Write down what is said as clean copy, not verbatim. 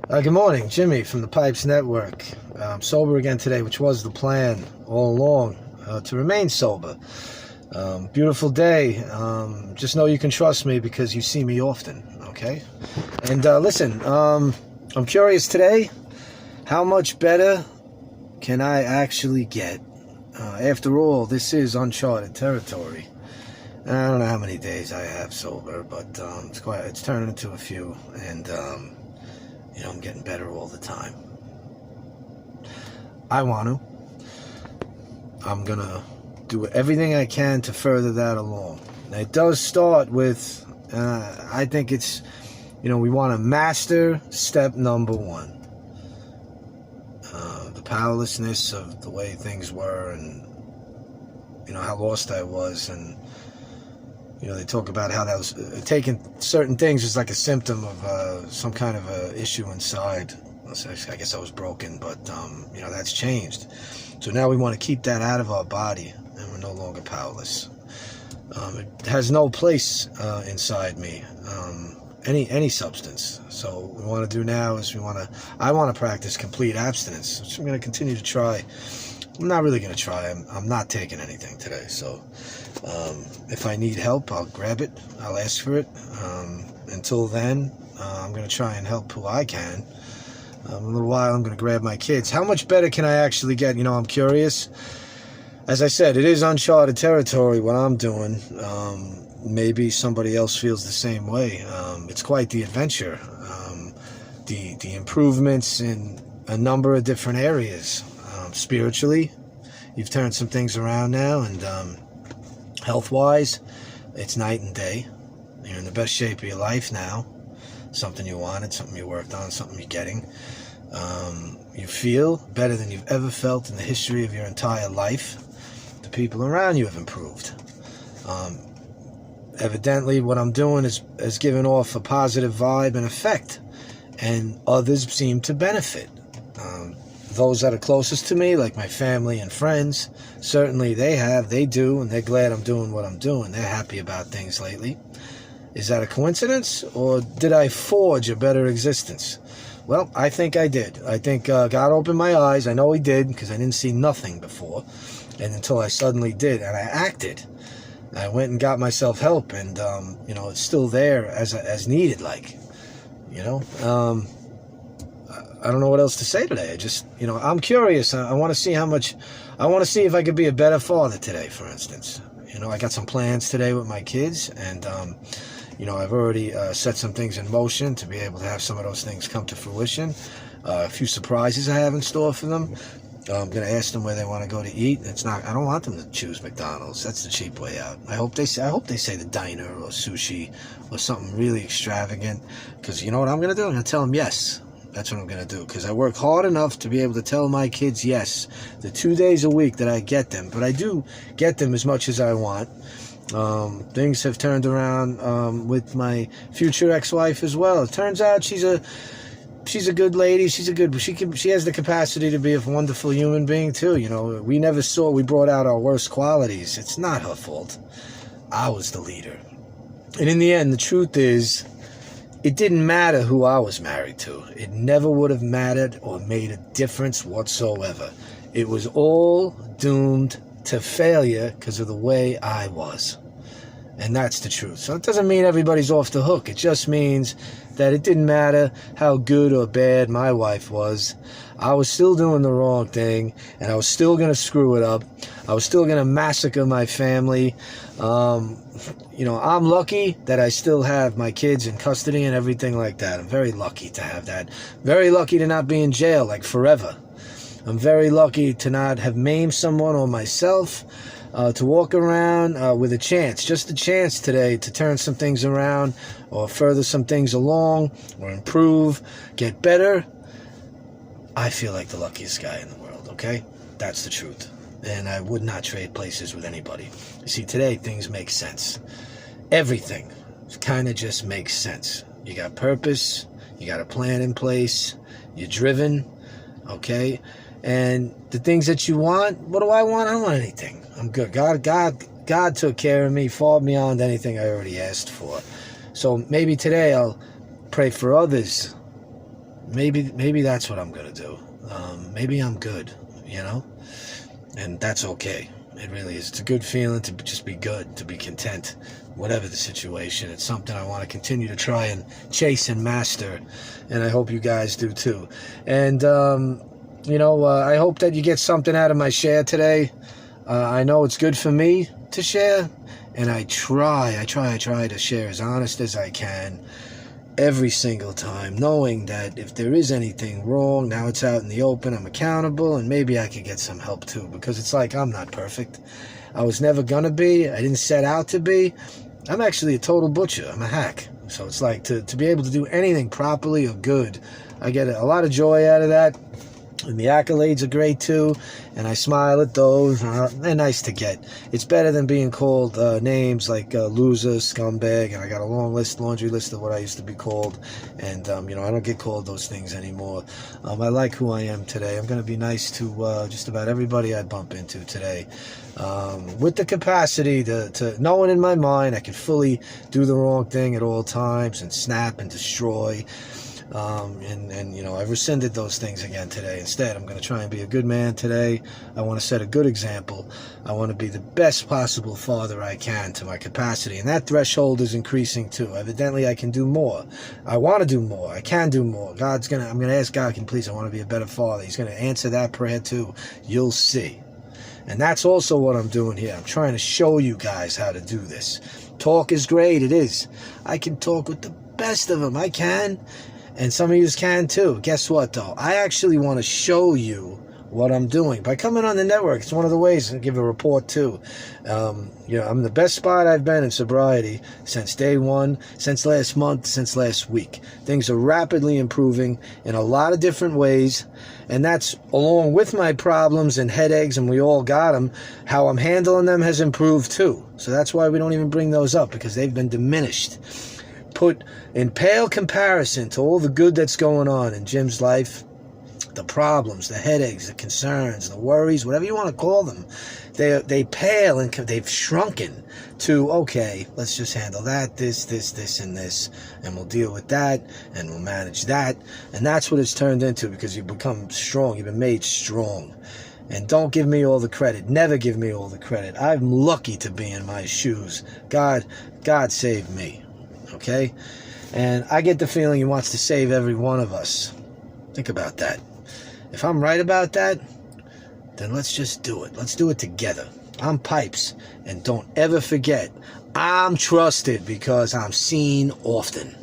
Good morning, Jimmy from the Pipes Network. I'm sober again today, which was the plan all along, to remain sober. Beautiful day. Just know you can trust me because you see me often, okay? And listen, I'm curious today, how much better can I actually get? After all, this is uncharted territory. I don't know how many days I have sober, but it's turning into a few, and I'm getting better all the time. I'm gonna do everything I can to further that along. Now, it does start with, I think it's, we want to master step number one. The powerlessness of the way things were, and, how lost I was, and, they talk about how that was taking certain things as like a symptom of some kind of a issue inside. I guess I was broken, but that's changed. So now we want to keep that out of our body, and we're no longer powerless. It has no place inside me, any substance. So what we want to do now is I want to practice complete abstinence, which I'm going to continue to try. I'm not really going to try. I'm not taking anything today. So if I need help, I'll grab it. I'll ask for it. Until then, I'm going to try and help who I can. In a little while, I'm going to grab my kids. How much better can I actually get? I'm curious. As I said, it is uncharted territory, what I'm doing. Maybe somebody else feels the same way. It's quite the adventure. The improvements in a number of different areas. Spiritually, you've turned some things around now, and health-wise, it's night and day. You're in the best shape of your life now. Something you wanted, something you worked on, something you're getting. You feel better than you've ever felt in the history of your entire life. The people around you have improved. Evidently, what I'm doing is giving off a positive vibe and effect, and others seem to benefit. Those that are closest to me, like my family and friends, certainly they do, and they're glad I'm doing what I'm doing. They're happy about things lately. Is that a coincidence, or did I forge a better existence? Well, I think I did. I think God opened my eyes. I know He did, because I didn't see nothing before, and until I suddenly did, and I acted. I went and got myself help, and it's still there as needed, I don't know what else to say today. I just, I'm curious. I want to see if I could be a better father today, for instance. I got some plans today with my kids, and, I've already set some things in motion to be able to have some of those things come to fruition. A few surprises I have in store for them. I'm going to ask them where they want to go to eat. I don't want them to choose McDonald's. That's the cheap way out. I hope they say the diner or sushi or something really extravagant, because you know what I'm going to do? I'm going to tell them yes. That's what I'm going to do, because I work hard enough to be able to tell my kids yes the 2 days a week that I get them. But I do get them as much as I want. Things have turned around with my future ex-wife as well. It turns out she's a good lady. She has the capacity to be a wonderful human being too. We brought out our worst qualities. It's not her fault. I was the leader. And in the end, the truth is, it didn't matter who I was married to. It never would have mattered or made a difference whatsoever. It was all doomed to failure because of the way I was. And that's the truth. So it doesn't mean everybody's off the hook. It just means that it didn't matter how good or bad my wife was. I was still doing the wrong thing, and I was still going to screw it up. I was still going to massacre my family. I'm lucky that I still have my kids in custody and everything like that. I'm very lucky to have that. Very lucky to not be in jail, like forever. I'm very lucky to not have maimed someone or myself, to walk around with just a chance today to turn some things around or further some things along or improve, get better. I feel like the luckiest guy in the world, okay? That's the truth. And I would not trade places with anybody. You see, today things make sense. Everything kind of just makes sense. You got purpose, you got a plan in place, you're driven, okay? And the things that you want, what do I want? I don't want anything. I'm good. God took care of me far beyond anything I already asked for. So maybe today I'll pray for others maybe that's what I'm gonna do. Maybe I'm good, and that's okay. It really is. It's a good feeling to just be good, to be content, whatever the situation. It's something I want to continue to try and chase and master, and I hope you guys do too. And I hope that you get something out of my share today. I know it's good for me to share, and I try to share as honest as I can every single time, knowing that if there is anything wrong, now it's out in the open, I'm accountable, and maybe I could get some help too, because it's like, I'm not perfect. I was never gonna be. I didn't set out to be. I'm actually a total butcher. I'm a hack. So it's like, to be able to do anything properly or good, I get a lot of joy out of that. And the accolades are great too, and I smile at those. They're nice to get. It's better than being called names like loser, scumbag, and I got a laundry list of what I used to be called. And I don't get called those things anymore. I like who I am today. I'm going to be nice to just about everybody I bump into today, with the capacity to knowing in my mind I can fully do the wrong thing at all times and snap and destroy. I've rescinded those things again today. Instead, I'm going to try and be a good man today. I want to set a good example. I want to be the best possible father I can to my capacity, and that threshold is increasing too. Evidently, I can do more. I want to do more. I can do more. I'm going to ask God, I want to be a better father. He's going to answer that prayer too. You'll see. And that's also what I'm doing here. I'm trying to show you guys how to do this. Talk is great. It is. I can talk with the best of them. I can. And some of you can too. Guess what, though? I actually want to show you what I'm doing. By coming on the network, it's one of the ways to give a report too. I'm the best spot I've been in sobriety since day one, since last month, since last week. Things are rapidly improving in a lot of different ways. And that's along with my problems and headaches, and we all got them. How I'm handling them has improved too. So that's why we don't even bring those up, because they've been diminished. Put in pale comparison to all the good that's going on in Jim's life, the problems, the headaches, the concerns, the worries, whatever you want to call them, they pale and they've shrunken to, okay, let's just handle that, this, and this, and we'll deal with that, and we'll manage that. And that's what it's turned into, because you've become strong. You've been made strong. And don't give me all the credit. Never give me all the credit. I'm lucky to be in my shoes. God saved me. Okay? And I get the feeling he wants to save every one of us. Think about that. If I'm right about that, then let's just do it. Let's do it together. I'm Pipes. And don't ever forget, I'm trusted because I'm seen often.